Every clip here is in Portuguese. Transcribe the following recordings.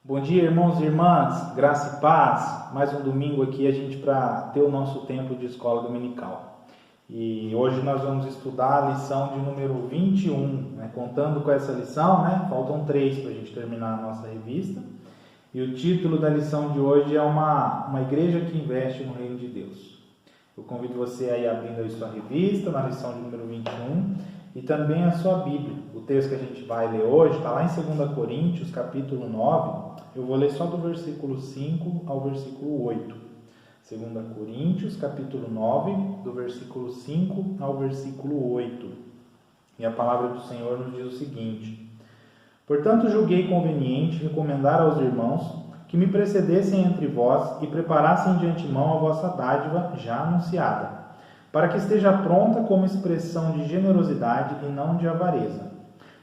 Bom dia, irmãos e irmãs, graça e paz. Mais um domingo aqui a gente para ter o nosso tempo de escola dominical. E hoje nós vamos estudar a lição de número 21, contando com essa lição, faltam 3 para a gente terminar a nossa revista. E o título da lição de hoje é uma igreja que investe no reino de Deus. Eu convido você a ir abrindo aí sua revista, na lição de número 21, e também a sua Bíblia. O texto que a gente vai ler hoje está lá em 2 Coríntios, capítulo 9. Eu vou ler só do versículo 5 ao versículo 8. 2 Coríntios, capítulo 9, do versículo 5 ao versículo 8. E a palavra do Senhor nos diz o seguinte: Portanto, julguei conveniente recomendar aos irmãos que me precedessem entre vós e preparassem de antemão a vossa dádiva já anunciada, para que esteja pronta como expressão de generosidade e não de avareza.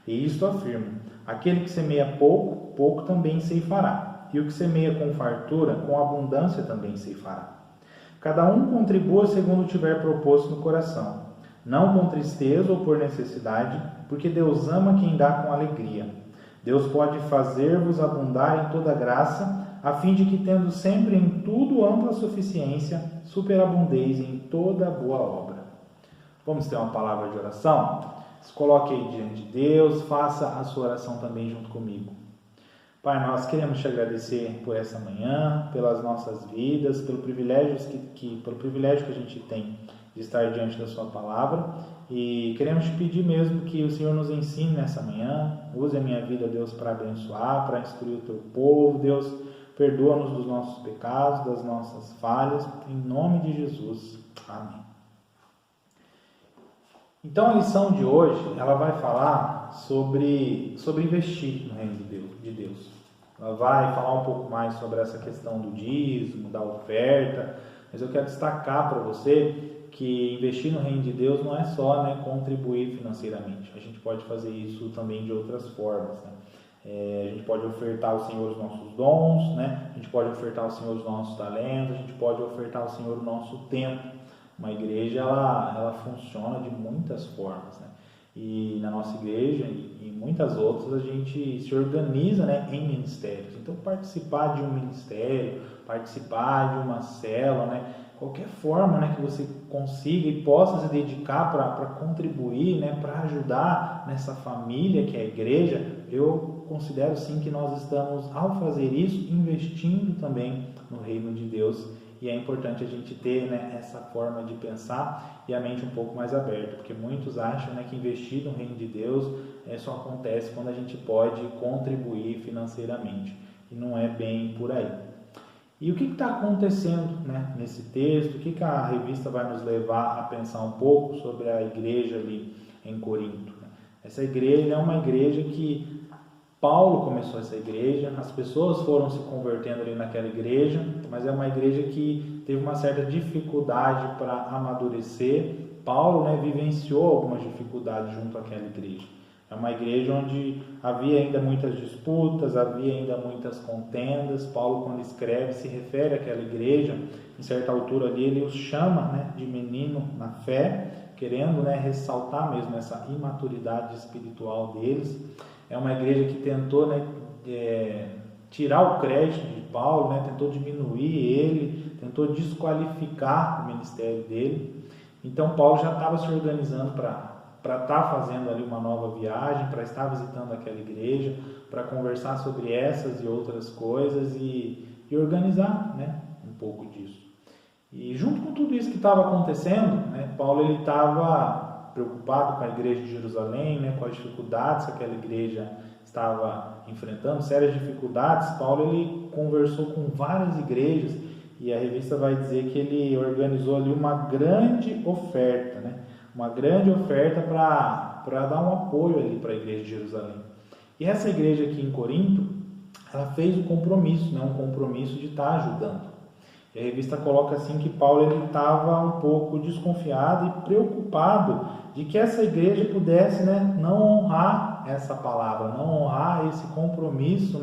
E isto afirmo: aquele que semeia pouco, pouco também ceifará, e o que semeia com fartura, com abundância também ceifará. Cada um contribua segundo tiver proposto no coração, não com tristeza ou por necessidade, porque Deus ama quem dá com alegria. Deus pode fazer-vos abundar em toda graça, a fim de que, tendo sempre em tudo ampla suficiência, superabundeis em toda boa obra. Vamos ter uma palavra de oração? Se coloque aí diante de Deus, faça a sua oração também junto comigo. Pai, nós queremos te agradecer por essa manhã, pelas nossas vidas, pelo privilégio que a gente tem de estar diante da sua palavra, e queremos te pedir mesmo que o Senhor nos ensine nessa manhã. Use a minha vida, Deus, para abençoar, para instruir o teu povo. Deus, perdoa-nos dos nossos pecados, das nossas falhas, em nome de Jesus. Amém. Então a lição de hoje, ela vai falar sobre investir no reino de Deus. Ela vai falar um pouco mais sobre essa questão do dízimo, da oferta, mas eu quero destacar para você que investir no reino de Deus não é só contribuir financeiramente. A gente pode fazer isso também de outras formas. A gente pode ofertar ao Senhor os nossos dons, a gente pode ofertar ao Senhor os nossos talentos, a gente pode ofertar ao Senhor o nosso tempo. Uma igreja, ela funciona de muitas formas, E na nossa igreja e em muitas outras a gente se organiza, em ministérios. Então, participar de um ministério, participar de uma célula, qualquer forma, que você consiga e possa se dedicar para contribuir, para ajudar nessa família que é a igreja, eu considero sim que nós estamos, ao fazer isso, investindo também no reino de Deus. E é importante a gente ter essa forma de pensar e a mente um pouco mais aberta, porque muitos acham que investir no reino de Deus só acontece quando a gente pode contribuir financeiramente, e não é bem por aí. E o que está acontecendo nesse texto? O que a revista vai nos levar a pensar um pouco sobre a igreja ali em Corinto? Essa igreja é uma igreja que Paulo começou essa igreja, as pessoas foram se convertendo ali naquela igreja, mas é uma igreja que teve uma certa dificuldade para amadurecer. Paulo vivenciou algumas dificuldades junto àquela igreja. É uma igreja onde havia ainda muitas disputas, havia ainda muitas contendas. Paulo, quando escreve, se refere àquela igreja. Em certa altura ali, ele os chama de menino na fé, querendo ressaltar mesmo essa imaturidade espiritual deles. É uma igreja que tentou tirar o crédito de Paulo, tentou diminuir ele, tentou desqualificar o ministério dele. Então Paulo já estava se organizando para estar fazendo ali uma nova viagem, para estar visitando aquela igreja, para conversar sobre essas e outras coisas e organizar um pouco disso. E junto com tudo isso que estava acontecendo, Paulo ele estava preocupado com a igreja de Jerusalém, com as dificuldades que aquela igreja estava enfrentando, sérias dificuldades. Paulo ele conversou com várias igrejas e a revista vai dizer que ele organizou ali uma grande oferta, uma grande oferta para dar um apoio ali para a igreja de Jerusalém. E essa igreja aqui em Corinto, ela fez um compromisso, um compromisso de estar ajudando. E a revista coloca assim que Paulo ele estava um pouco desconfiado e preocupado de que essa igreja pudesse não honrar essa palavra, não honrar esse compromisso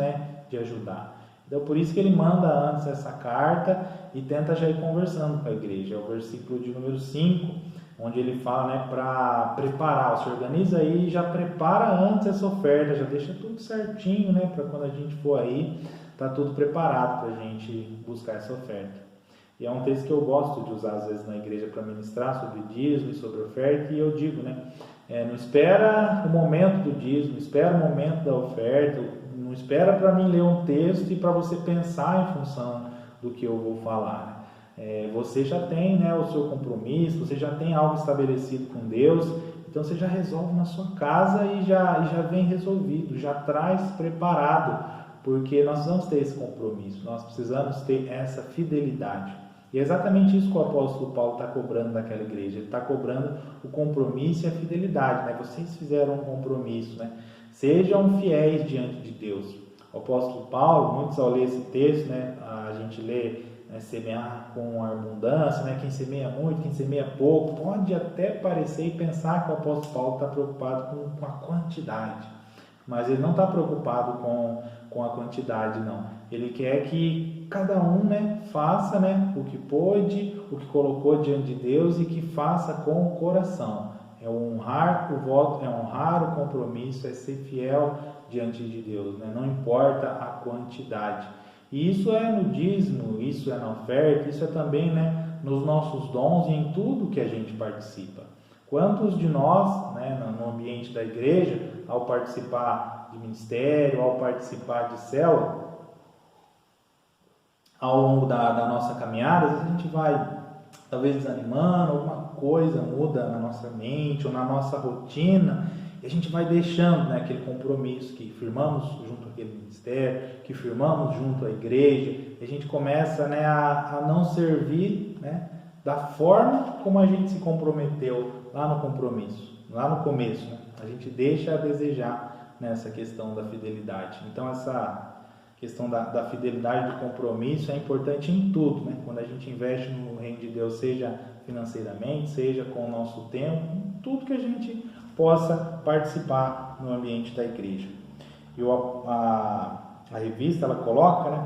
de ajudar. Então por isso que ele manda antes essa carta e tenta já ir conversando com a igreja. É o versículo de número 5, onde ele fala para preparar, se organiza aí e já prepara antes essa oferta, já deixa tudo certinho para quando a gente for aí está tudo preparado para a gente buscar essa oferta. E é um texto que eu gosto de usar às vezes na igreja para ministrar sobre dízimo e sobre oferta, e eu digo, não espera o momento do dízimo, espera o momento da oferta, não espera para mim ler um texto e para você pensar em função do que eu vou falar. Você já tem o seu compromisso, você já tem algo estabelecido com Deus, então você já resolve na sua casa e já vem resolvido, já traz preparado, porque nós vamos ter esse compromisso, nós precisamos ter essa fidelidade. E é exatamente isso que o apóstolo Paulo está cobrando daquela igreja. Ele está cobrando o compromisso e a fidelidade. Vocês fizeram um compromisso. Sejam fiéis diante de Deus. O apóstolo Paulo, muitos ao ler esse texto, a gente lê semear com abundância, quem semeia muito, quem semeia pouco. Pode até parecer e pensar que o apóstolo Paulo está preocupado com a quantidade. Mas ele não está preocupado com a quantidade, não. Ele quer que cada um faça o que pôde, o que colocou diante de Deus e que faça com o coração. É honrar o voto, é honrar o compromisso, é ser fiel diante de Deus. Não importa a quantidade. E isso é no dízimo, isso é na oferta, isso é também nos nossos dons e em tudo que a gente participa. Quantos de nós, no ambiente da igreja, ao participar de ministério, ao participar de célula, ao longo da nossa caminhada, às vezes a gente vai talvez desanimando, alguma coisa muda na nossa mente ou na nossa rotina, e a gente vai deixando aquele compromisso que firmamos junto àquele ministério, que firmamos junto à igreja, e a gente começa a não servir da forma como a gente se comprometeu lá no compromisso, lá no começo. A gente deixa a desejar nessa questão da fidelidade. Então essa questão da fidelidade, do compromisso é importante em tudo, quando a gente investe no reino de Deus, seja financeiramente, seja com o nosso tempo, em tudo que a gente possa participar no ambiente da igreja. E a revista ela coloca,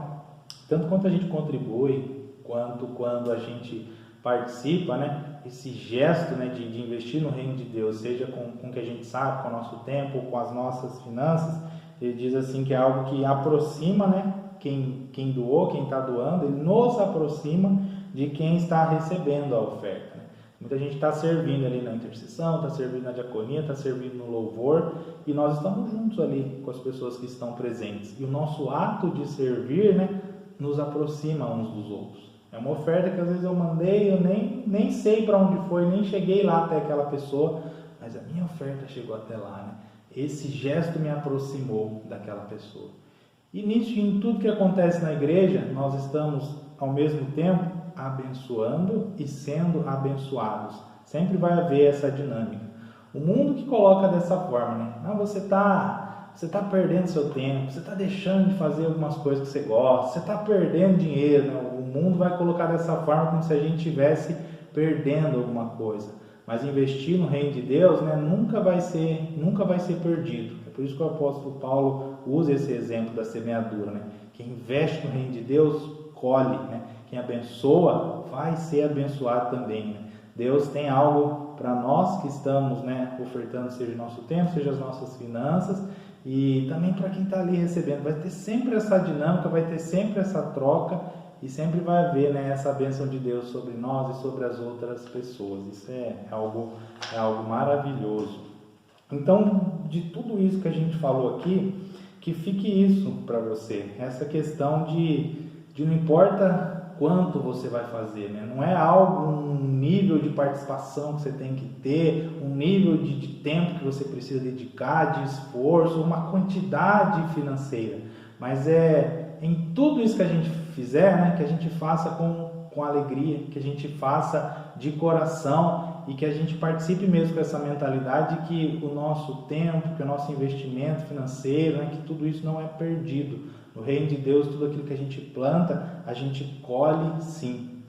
tanto quanto a gente contribui, quanto quando a gente participa, esse gesto de investir no reino de Deus, seja com o que a gente sabe, com o nosso tempo, com as nossas finanças. Ele diz assim que é algo que aproxima, quem doou, quem está doando, ele nos aproxima de quem está recebendo a oferta. Muita gente está servindo ali na intercessão, está servindo na diaconia, está servindo no louvor, e nós estamos juntos ali com as pessoas que estão presentes. E o nosso ato de servir, nos aproxima uns dos outros. É uma oferta que às vezes eu mandei, eu nem sei para onde foi, nem cheguei lá até aquela pessoa, mas a minha oferta chegou até lá, Esse gesto me aproximou daquela pessoa. E nisso, em tudo que acontece na igreja, nós estamos, ao mesmo tempo, abençoando e sendo abençoados. Sempre vai haver essa dinâmica. O mundo que coloca dessa forma, Não, você está perdendo seu tempo, você está deixando de fazer algumas coisas que você gosta, você está perdendo dinheiro, O mundo vai colocar dessa forma como se a gente estivesse perdendo alguma coisa. Mas investir no reino de Deus nunca vai ser perdido. É por isso que o apóstolo Paulo usa esse exemplo da semeadura. Quem investe no reino de Deus, colhe. Quem abençoa, vai ser abençoado também. Deus tem algo para nós que estamos ofertando, seja o nosso tempo, seja as nossas finanças, e também para quem está ali recebendo. Vai ter sempre essa dinâmica, vai ter sempre essa troca, e sempre vai haver essa bênção de Deus sobre nós e sobre as outras pessoas. Isso é algo maravilhoso. Então, de tudo isso que a gente falou aqui, que fique isso para você. Essa questão de não importa quanto você vai fazer. Não é algo, um nível de participação que você tem que ter, um nível de tempo que você precisa dedicar, de esforço, uma quantidade financeira. Mas em tudo isso que a gente fizer, que a gente faça com alegria, que a gente faça de coração e que a gente participe mesmo com essa mentalidade de que o nosso tempo, que o nosso investimento financeiro, que tudo isso não é perdido. No reino de Deus, tudo aquilo que a gente planta, a gente colhe sim.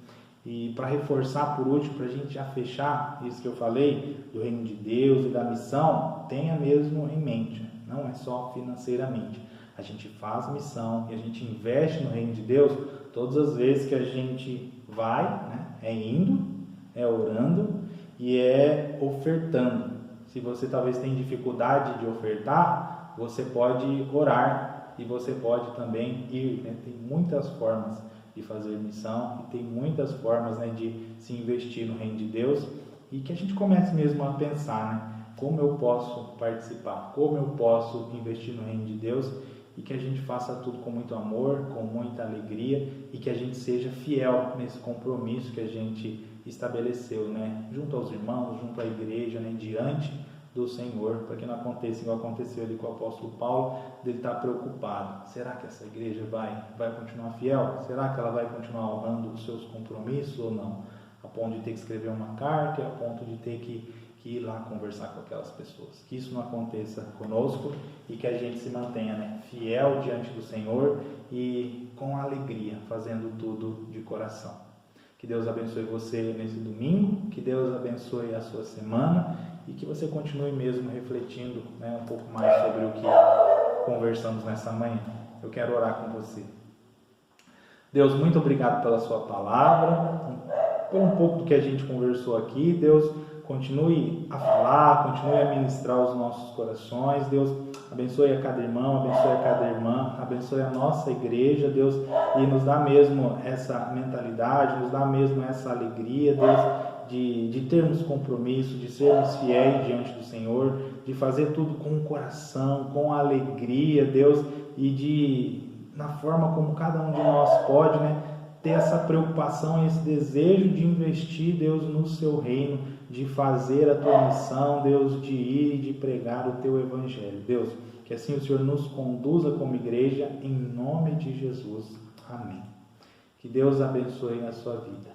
E para reforçar por último, para a gente já fechar isso que eu falei, do reino de Deus e da missão, tenha mesmo em mente, não é só financeiramente. A gente faz missão e a gente investe no reino de Deus todas as vezes que a gente vai, é indo, é orando e é ofertando. Se você talvez tenha dificuldade de ofertar, você pode orar e você pode também ir, né? Tem muitas formas de fazer missão e tem muitas formas, né, de se investir no reino de Deus, e que a gente comece mesmo a pensar, né, como eu posso participar, como eu posso investir no reino de Deus, e que a gente faça tudo com muito amor, com muita alegria, e que a gente seja fiel nesse compromisso que a gente estabeleceu, né, junto aos irmãos, junto à igreja, né, diante do Senhor, para que não aconteça igual aconteceu ali com o apóstolo Paulo, dele estar preocupado. Será que essa igreja vai continuar fiel? Será que ela vai continuar honrando os seus compromissos ou não? A ponto de ter que escrever uma carta, a ponto de ter que ir lá conversar com aquelas pessoas. Que isso não aconteça conosco e que a gente se mantenha, né, fiel diante do Senhor e com alegria, fazendo tudo de coração. Que Deus abençoe você nesse domingo, que Deus abençoe a sua semana e que você continue mesmo refletindo, né, um pouco mais sobre o que conversamos nessa manhã. Eu quero orar com você. Deus, muito obrigado pela sua palavra, por um pouco do que a gente conversou aqui. Deus, continue a falar, continue a ministrar os nossos corações. Deus, abençoe a cada irmão, abençoe a cada irmã, abençoe a nossa igreja, Deus, e nos dá mesmo essa mentalidade, nos dá mesmo essa alegria, Deus, de termos compromisso, de sermos fiéis diante do Senhor, de fazer tudo com o coração, com alegria, Deus, e na forma como cada um de nós pode, né, ter essa preocupação e esse desejo de investir, Deus, no seu reino, de fazer a tua missão, Deus, de ir e de pregar o teu evangelho. Deus, que assim o Senhor nos conduza como igreja, em nome de Jesus. Amém. Que Deus abençoe a sua vida.